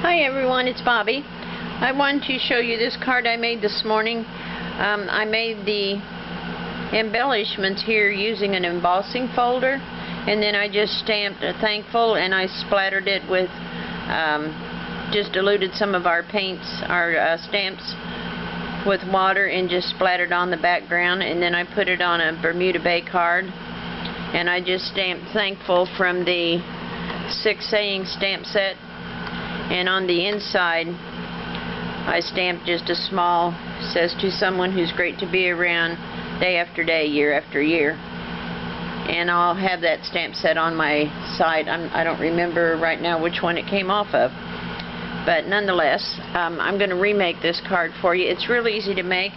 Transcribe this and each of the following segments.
Hi everyone, it's Bobbie. I wanted to show you this card I made this morning. I made the embellishments here using an embossing folder, and then I just stamped a thankful, and I splattered it with, just diluted some of our paints, our stamps with water, and just splattered on the background, and then I put it on a Bermuda Bay card, and I just stamped thankful from the 6 saying stamp set. And on the inside I stamped just a small, says to someone who's great to be around, day after day, year after year. And I'll have that stamp set on my site. I don't remember right now which one it came off of, but nonetheless, I'm going to remake this card for you. It's really easy to make.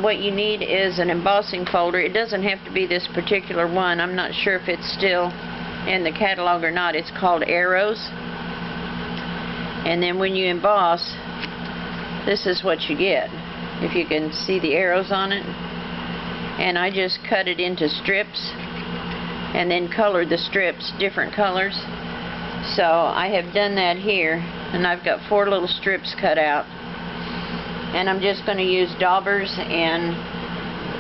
What you need is an embossing folder. It doesn't have to be this particular one. I'm not sure if it's still in the catalog or not. It's called Arrows. And then when you emboss, this is what you get, if you can see the arrows on it. And I just cut it into strips and then colored the strips different colors. So I have done that here, and I've got 4 little strips cut out. And I'm just going to use daubers and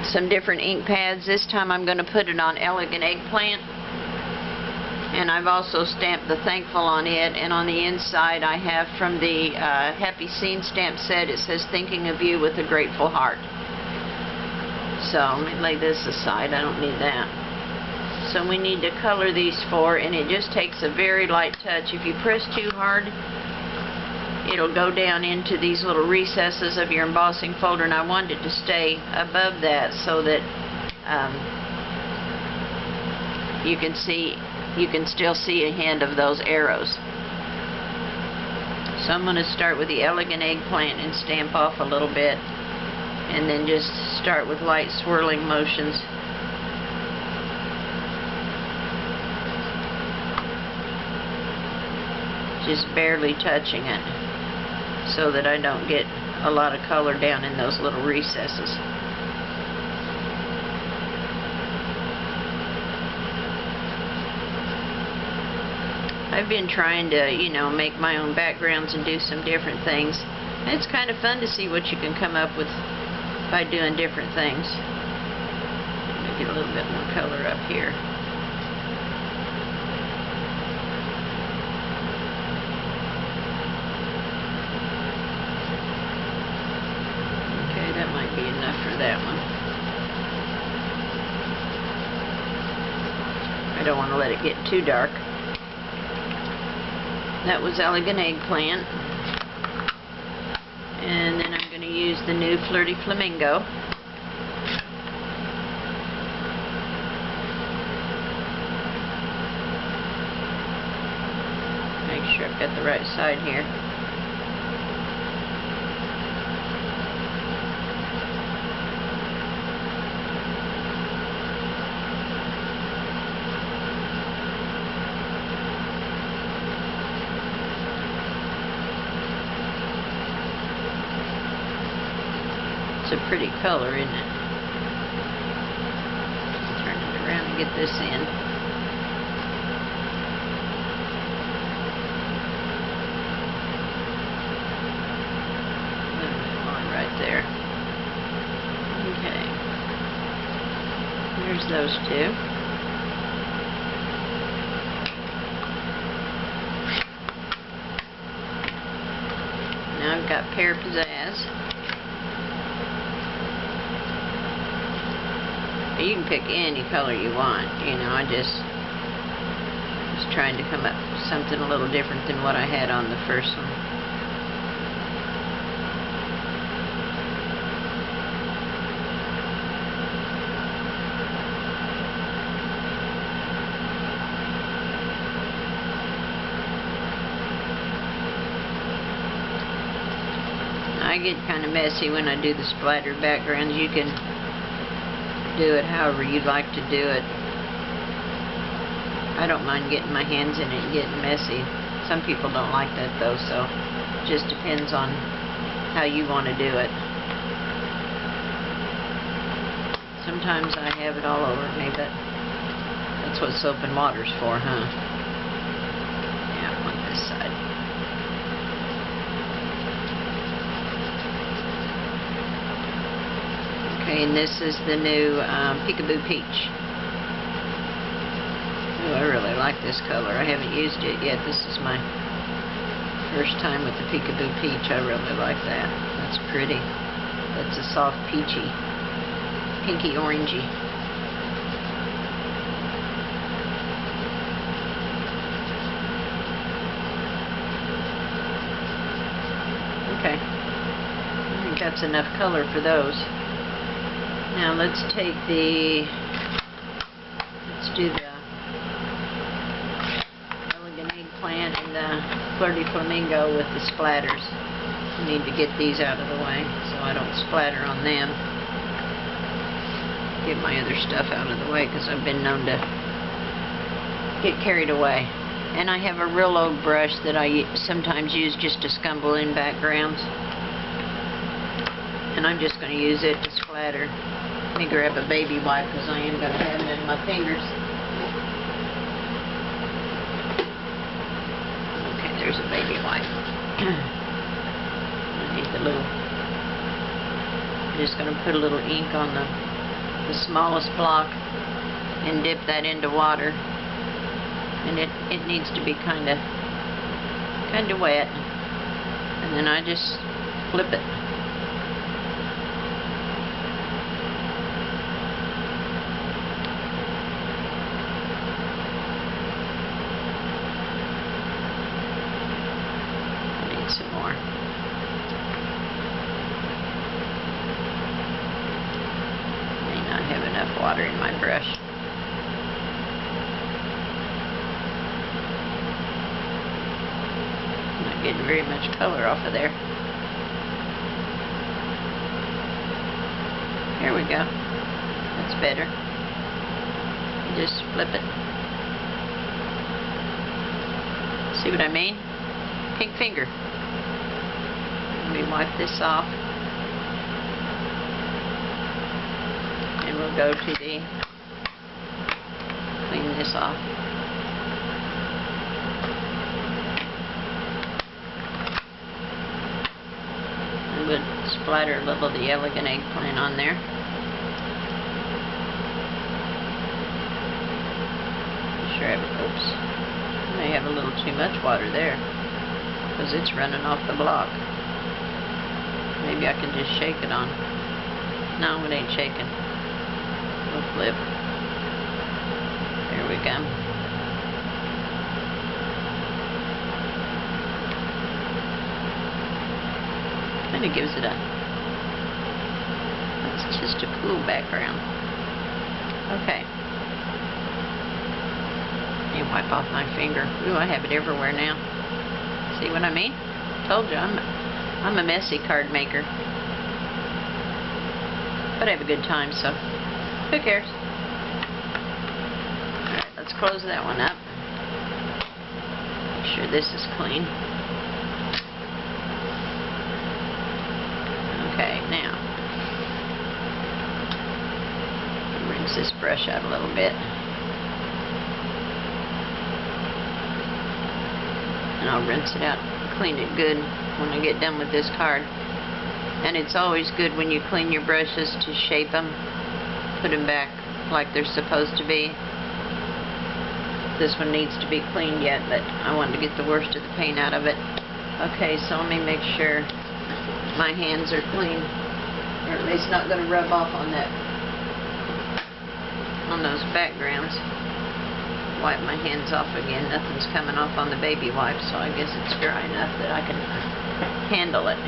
some different ink pads. This time I'm going to put it on Elegant Eggplant. And I've also stamped the thankful on it, and on the inside I have from the Happy Scene stamp set, it says thinking of you with a grateful heart. So let me lay this aside, I don't need that. So we need to color these 4, and it just takes a very light touch. If you press too hard, it'll go down into these little recesses of your embossing folder, and I wanted it to stay above that so that you can still see a hint of those arrows. So I'm going to start with the Elegant Eggplant and stamp off a little bit, and then just start with light swirling motions. Just barely touching it so that I don't get a lot of color down in those little recesses. I've been trying to, make my own backgrounds and do some different things. And it's kind of fun to see what you can come up with by doing different things. Let me get a little bit more color up here. Okay, that might be enough for that one. I don't want to let it get too dark. That was Elegant Eggplant. And then I'm going to use the new Flirty Flamingo. Make sure I've got the right side here. A pretty color, isn't it? Turn it around and get this in. On right there. Okay. There's those 2. Now I've got Pear Pizzazz. You can pick any color you want, I just was trying to come up with something a little different than what I had on the first one. I get kind of messy when I do the splattered backgrounds. You can do it however you'd like to do it. I don't mind getting my hands in it and getting messy. Some people don't like that though, so it just depends on how you want to do it. Sometimes I have it all over me, but that's what soap and water's for, huh? Yeah, on this side. Okay, and this is the new Peekaboo Peach. Ooh, I really like this color. I haven't used it yet. This is my first time with the Peekaboo Peach. I really like that. That's pretty. It's a soft peachy, pinky orangey. Okay. I think that's enough color for those. Now let's take the, let's do the elegant eggplant and the flirty flamingo with the splatters. I need to get these out of the way so I don't splatter on them. Get my other stuff out of the way because I've been known to get carried away. And I have a real old brush that I sometimes use just to scumble in backgrounds. And I'm just going to use it to splatter. Let me grab a baby wipe because I am going to have it in my fingers. Okay, there's a baby wipe. I need the little... I'm just going to put a little ink on the smallest block and dip that into water. And it needs to be kind of wet. And then I just flip it. Some more. May not have enough water in my brush. Not getting very much color off of there. Here we go. That's better. Just flip it. See what I mean? Pink finger. Let me wipe this off. And we'll go to the, clean this off. And we'll splatter a little of the elegant eggplant on there. Sure I have, oops. I may have a little too much water there because it's running off the block. Maybe I can just shake it on. No, it ain't shaking. We'll flip. There we go. Kind of gives it a, it's just a cool background. Okay. You wipe off my finger. Ooh, I have it everywhere now. See what I mean? Told you, I'm a messy card maker. But I have a good time, so who cares? Alright, let's close that one up. Make sure this is clean. Okay, now rinse this brush out a little bit. And I'll rinse it out, clean it good when I get done with this card. And it's always good when you clean your brushes to shape them, put them back like they're supposed to be. This one needs to be cleaned yet, but I wanted to get the worst of the paint out of it. Okay, so let me make sure my hands are clean, or at least not going to rub off on that, on those backgrounds. Wipe my hands off again. Nothing's coming off on the baby wipe, so I guess it's dry enough that I can handle it.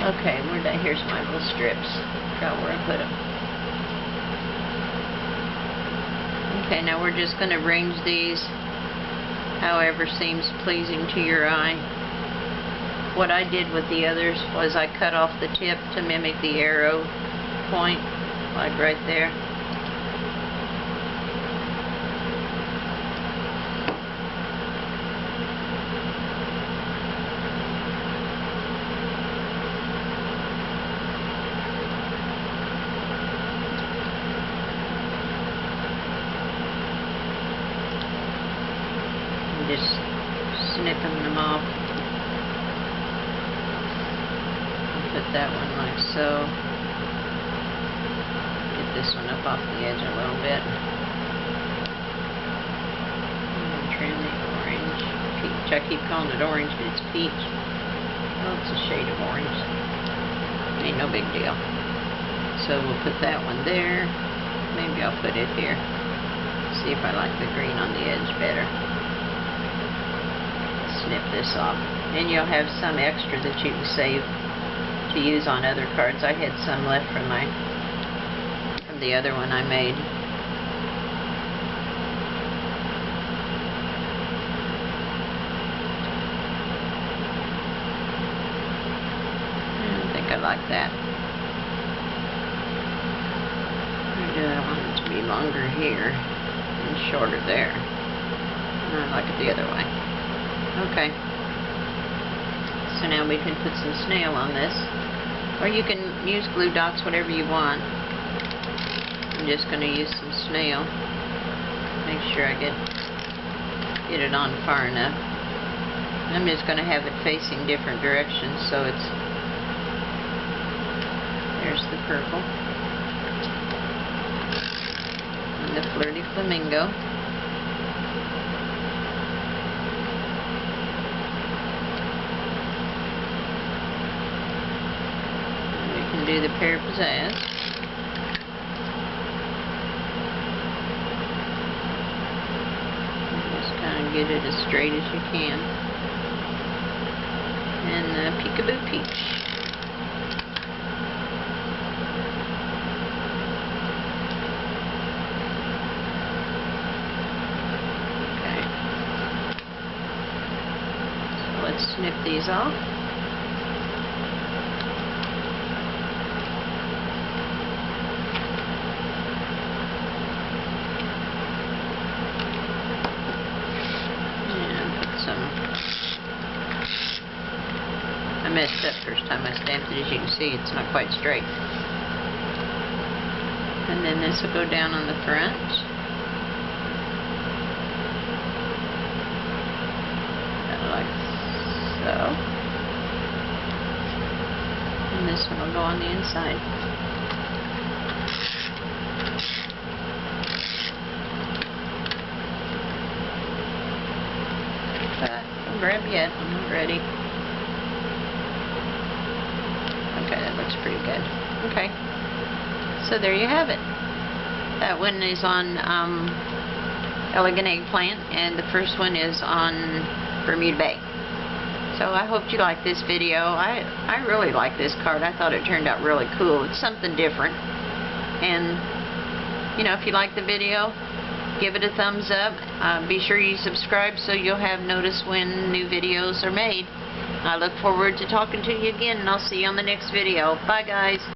Okay, here's my little strips. Forgot where I put them. Okay, now we're just going to arrange these however seems pleasing to your eye. What I did with the others was I cut off the tip to mimic the arrow point, like right there. Just snipping them off. I'll put that one like so. this one up off the edge a little bit. And trim the orange. Peach. I keep calling it orange, but it's peach. Oh, it's a shade of orange. Ain't no big deal. So we'll put that one there. Maybe I'll put it here. See if I like the green on the edge better. Snip this off. And you'll have some extra that you can save to use on other cards. I had some left from the other one I made. I think I like that. I want it to be longer here and shorter there. And I like it the other way. Okay. So now we can put some snail on this. Or you can use glue dots, whatever you want. I'm just going to use some snail. Make sure I get it on far enough. I'm just going to have it facing different directions so it's... There's the purple. And the flirty flamingo. Do the pear pizzazz. Just kind of get it as straight as you can. And the peekaboo peach. Okay. So let's snip these off. I messed up first time I stamped it. As you can see, it's not quite straight. And then this will go down on the front. Like so. And this one will go on the inside. Don't grab yet. I'm not ready. Okay, that looks pretty good. Okay. So there you have it. That one is on Elegant Eggplant, and the first one is on Bermuda Bay. So I hope you like this video. I really like this card. I thought it turned out really cool. It's something different. And, you know, if you like the video, give it a thumbs up. Be sure you subscribe so you'll have notice when new videos are made. I look forward to talking to you again, and I'll see you on the next video. Bye, guys.